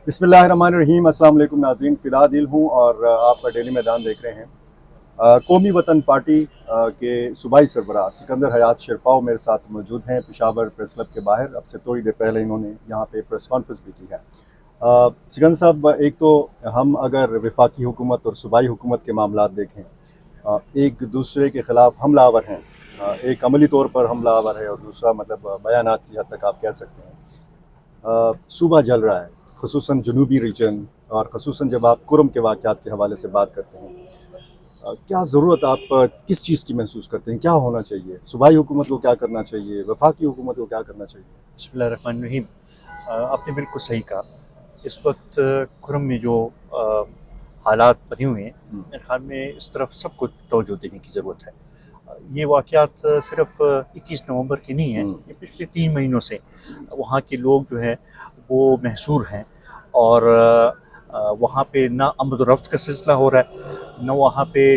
بسم اللہ الرحمن الرحیم۔ السلام علیکم ناظرین، فدا دل ہوں اور آپ کا ڈیلی میدان دیکھ رہے ہیں۔ قومی وطن پارٹی کے صوبائی سربراہ سکندر حیات شیرپاؤ میرے ساتھ موجود ہیں پشاور پریس کلب کے باہر۔ اب سے تھوڑی دیر پہلے انہوں نے یہاں پہ پریس کانفرنس بھی کی ہے۔ سکندر صاحب، ایک تو ہم اگر وفاقی حکومت اور صوبائی حکومت کے معاملات دیکھیں، ایک دوسرے کے خلاف حملہ آور ہیں، ایک عملی طور پر حملہ آور ہے اور دوسرا بیانات کی حد تک آپ کہہ سکتے ہیں صوبہ جل رہا ہے، خصوصاً جنوبی ریجن، اور خصوصاً جب آپ کرم کے واقعات کے حوالے سے بات کرتے ہیں، کیا ضرورت آپ کس چیز کی محسوس کرتے ہیں؟ کیا ہونا چاہیے؟ صوبائی حکومت کو کیا کرنا چاہیے؟ وفاقی حکومت کو کیا کرنا چاہیے؟ بسم اللہ الرحمن الرحیم۔ آپ نے بالکل صحیح کہا۔ اس وقت کرم میں جو حالات بنے ہوئے ہیں، میرے خیال میں اس طرف سب کو توجہ دینے کی ضرورت ہے۔ یہ واقعات صرف 21 نومبر کے نہیں ہیں، یہ پچھلے 3 مہینوں سے وہاں کے لوگ جو ہیں وہ محصور ہیں، اور وہاں پہ نہ آمد و رفت کا سلسلہ ہو رہا ہے، نہ وہاں پہ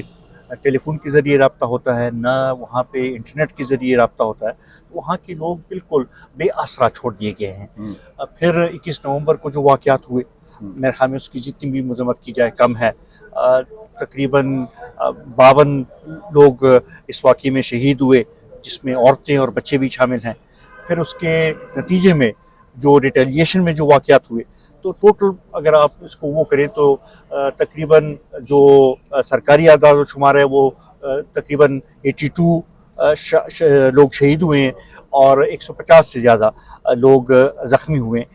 ٹیلی فون کے ذریعے رابطہ ہوتا ہے، نہ وہاں پہ انٹرنیٹ کے ذریعے رابطہ ہوتا ہے۔ وہاں کے لوگ بالکل بے آسرا چھوڑ دیے گئے ہیں۔ پھر 21 نومبر کو جو واقعات ہوئے، میرے خیال میں اس کی جتنی بھی مذمت کی جائے کم ہے۔ تقریباً 52 لوگ اس واقعے میں شہید ہوئے، جس میں عورتیں اور بچے بھی شامل ہیں۔ پھر اس کے نتیجے میں جو ریٹیلیشن میں جو واقعات ہوئے، تو ٹوٹل اگر آپ اس کو وہ کریں تو تقریباً جو سرکاری اعداد و شمار ہے وہ تقریباً 82 لوگ شہید ہوئے ہیں اور 150 سے زیادہ لوگ زخمی ہوئے ہیں،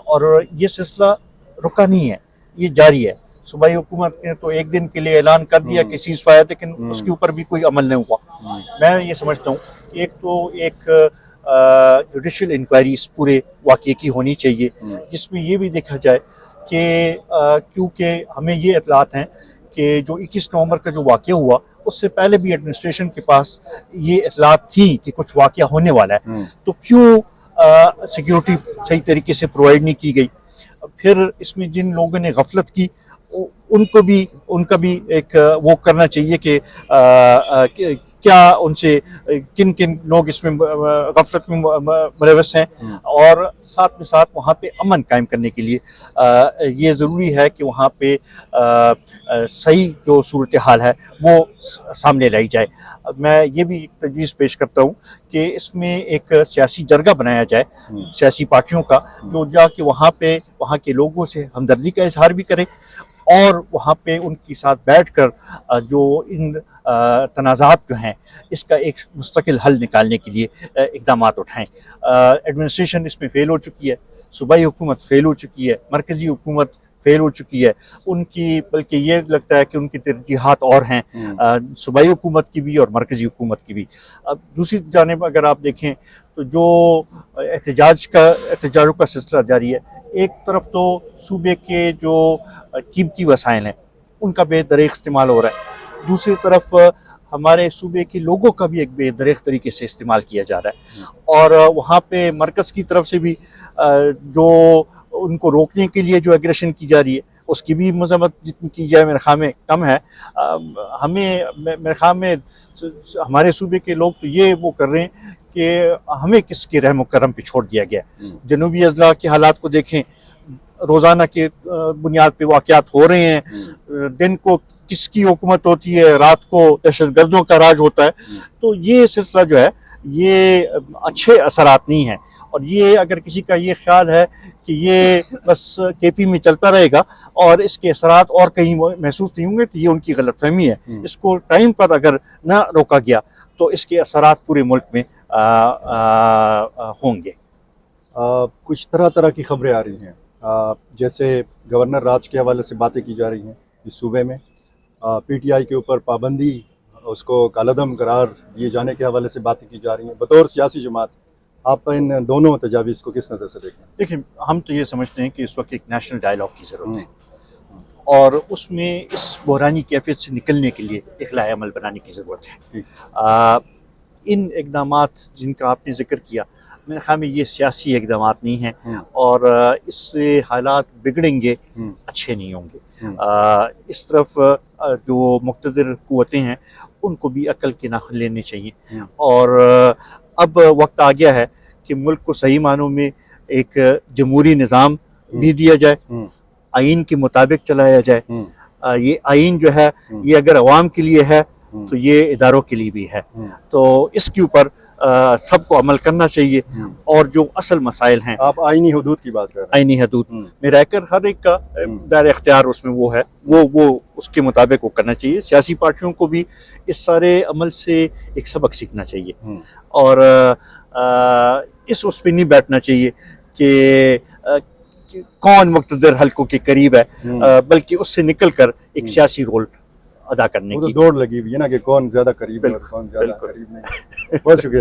اور یہ سلسلہ رکا نہیں ہے، یہ جاری ہے۔ صوبائی حکومت نے تو ایک دن کے لیے اعلان کر دیا کہ سیز فائر، لیکن اس کے اوپر بھی کوئی عمل نہیں ہوا۔ میں یہ سمجھتا ہوں کہ ایک جوڈیشل انکوائری اس پورے واقعے کی ہونی چاہیے، جس میں یہ بھی دیکھا جائے کہ کیونکہ ہمیں یہ اطلاعات ہیں کہ جو 21 نومبر کا جو واقعہ ہوا، اس سے پہلے بھی ایڈمنسٹریشن کے پاس یہ اطلاعات تھی کہ کچھ واقعہ ہونے والا ہے، تو کیوں سیکیورٹی صحیح طریقے سے پرووائڈ نہیں کی گئی؟ پھر اس میں جن لوگوں نے غفلت کی، ان کا بھی ایک وہ کرنا چاہیے کہ کیا ان سے کن لوگ اس میں غفلت میں ملوث ہیں، اور ساتھ میں ساتھ وہاں پہ امن قائم کرنے کے لیے یہ ضروری ہے کہ وہاں پہ صحیح جو صورتحال ہے وہ سامنے لائی جائے۔ میں یہ بھی تجویز پیش کرتا ہوں کہ اس میں ایک سیاسی جرگہ بنایا جائے سیاسی پارٹیوں کا، جو جا کے وہاں کے لوگوں سے ہمدردی کا اظہار بھی کرے، اور وہاں پہ ان کے ساتھ بیٹھ کر جو ان تنازعات جو ہیں اس کا ایک مستقل حل نکالنے کے لیے اقدامات اٹھائیں۔ ایڈمنسٹریشن اس میں فیل ہو چکی ہے، صوبائی حکومت فیل ہو چکی ہے، مرکزی حکومت فیل ہو چکی ہے، ان کی بلکہ یہ لگتا ہے کہ ان کی ترجیحات اور ہیں، صوبائی حکومت کی بھی اور مرکزی حکومت کی بھی۔ اب دوسری جانب اگر آپ دیکھیں تو جو احتجاجوں کا سلسلہ جاری ہے، ایک طرف تو صوبے کے جو قیمتی وسائل ہیں ان کا بے دریغ استعمال ہو رہا ہے، دوسری طرف ہمارے صوبے کے لوگوں کا بھی ایک بے دریغ طریقے سے استعمال کیا جا رہا ہے، اور وہاں پہ مرکز کی طرف سے بھی جو ان کو روکنے کے لیے جو ایگریشن کی جا رہی ہے، اس کی بھی مذمت جتنی کی جائے میرے خیال میں کم ہے۔ میرے خیال میں ہمارے صوبے کے لوگ تو یہ وہ کر رہے ہیں کہ ہمیں کس کے رحم و کرم پہ چھوڑ دیا گیا۔ جنوبی اضلاع کے حالات کو دیکھیں، روزانہ کے بنیاد پہ واقعات ہو رہے ہیں، دن کو کس کی حکومت ہوتی ہے، رات کو دہشت گردوں کا راج ہوتا ہے، تو یہ سلسلہ جو ہے یہ اچھے اثرات نہیں ہیں، اور یہ اگر کسی کا یہ خیال ہے کہ یہ بس کے پی میں چلتا رہے گا اور اس کے اثرات اور کہیں محسوس نہیں ہوں گے، تو یہ ان کی غلط فہمی ہے۔ اس کو ٹائم پر اگر نہ روکا گیا تو اس کے اثرات پورے ملک میں ہوں گے۔ کچھ طرح کی خبریں آ رہی ہیں، جیسے گورنر راج کے حوالے سے باتیں کی جا رہی ہیں اس صوبے میں، پی ٹی آئی کے اوپر پابندی، اس کو کالعدم قرار دیے جانے کے حوالے سے باتیں کی جا رہی ہیں۔ بطور سیاسی جماعت آپ ان دونوں تجاویز کو کس نظر سے دیکھیں؟ دیکھیں، ہم تو یہ سمجھتے ہیں کہ اس وقت ایک نیشنل ڈائیلاگ کی ضرورت ہے، اور اس میں اس بحرانی کیفیت سے نکلنے کے لیے ایک لائحہ عمل بنانے کی ضرورت ہے۔ ان اقدامات جن کا آپ نے ذکر کیا، میرے خیال میں یہ سیاسی اقدامات نہیں ہیں، اور اس سے حالات بگڑیں گے، اچھے نہیں ہوں گے۔ اس طرف جو مقتدر قوتیں ہیں ان کو بھی عقل کے ناخن لینے چاہیے، اور اب وقت آ گیا ہے کہ ملک کو صحیح معنوں میں ایک جمہوری نظام بھی دیا جائے، ہوں، آئین کے مطابق چلایا جائے. ہوں، یہ آئین جو ہے یہ اگر عوام کے لیے ہے ہوں، تو یہ اداروں کے لیے بھی ہے. ہوں. تو اس کے اوپر سب کو عمل کرنا چاہیے. اور جو اصل مسائل ہیں آپ آئینی حدود کی بات کر رہے ہیں. آئینی حدود ہوں. میں رہ کر ہر ایک کا دائرہ اختیار اس میں وہ ہے، وہ اس کے مطابق وہ کرنا چاہیے. سیاسی پارٹیوں کو بھی اس سارے عمل سے ایک سبق سیکھنا چاہیے، ہوں. اور اس پہ نہیں بیٹھنا چاہیے کہ کون مقتدر حلقوں کے قریب ہے، بلکہ اس سے نکل کر ایک سیاسی رول ادا کرنے وہ تو کی. دوڑ لگی ہوئی ہے نا کہ کون زیادہ قریب ہے اور کون زیادہ بالکل. قریب نہیں. بہت شکریہ.